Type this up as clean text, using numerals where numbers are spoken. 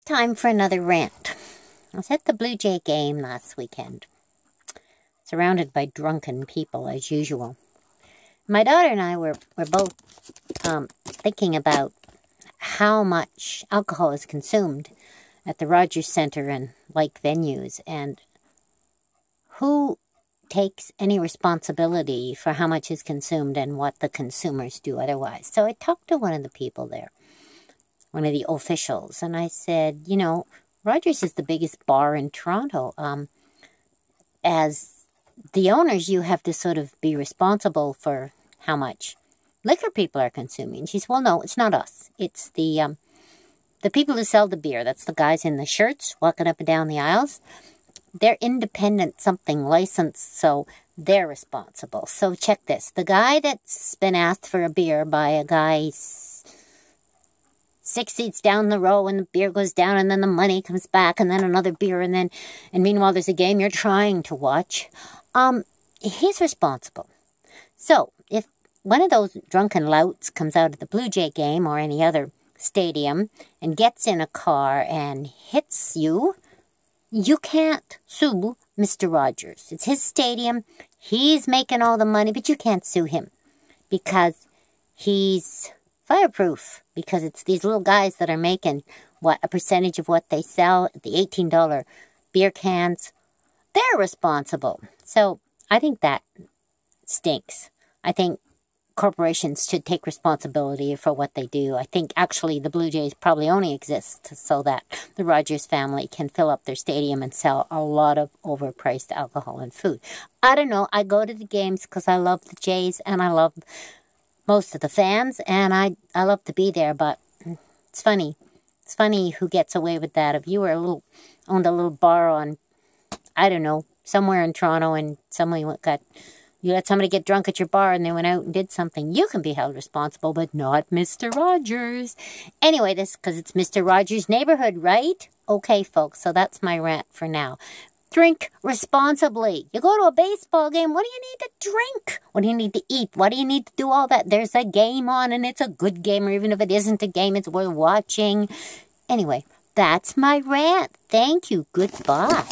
Time for another rant. I was at the Blue Jay game last weekend, surrounded by drunken people as usual. My daughter and I were both thinking about how much alcohol is consumed at the Rogers Center and like venues, and who takes any responsibility for how much is consumed and what the consumers do otherwise. So I talked to one of the people there, one of the officials, and I said, you know, Rogers is the biggest bar in Toronto. As the owners, you have to sort of be responsible for how much liquor people are consuming. She said, well, no, it's not us. It's the people who sell the beer. That's the guys in the shirts walking up and down the aisles. They're independent something licensed, so they're responsible. So check this. The guy that's been asked for a beer by a guy 6 seats down the row, and the beer goes down, and then the money comes back, and then another beer, and meanwhile there's a game you're trying to watch. He's responsible. So if one of those drunken louts comes out of the Blue Jay game or any other stadium and gets in a car and hits you, you can't sue Mr. Rogers. It's his stadium. He's making all the money, but you can't sue him because he's fireproof, because it's these little guys that are making, what, a percentage of what they sell, the $18 beer cans. They're responsible. So I think that stinks. I think corporations should take responsibility for what they do. I think actually the Blue Jays probably only exist so that the Rogers family can fill up their stadium and sell a lot of overpriced alcohol and food. I don't know. I go to the games because I love the Jays and I love most of the fans, and I love to be there, but it's funny. It's funny who gets away with that. If you were owned a little bar on, I don't know, somewhere in Toronto, and you let somebody get drunk at your bar and they went out and did something, you can be held responsible, but not Mr. Rogers. Anyway, because it's Mr. Rogers' neighborhood, right? Okay, folks, so that's my rant for now. Drink responsibly. You go to a baseball game, what do you need to drink? What do you need to eat? What do you need to do all that? There's a game on, and it's a good game, or even if it isn't a game, it's worth watching. Anyway, that's my rant. Thank you. Goodbye.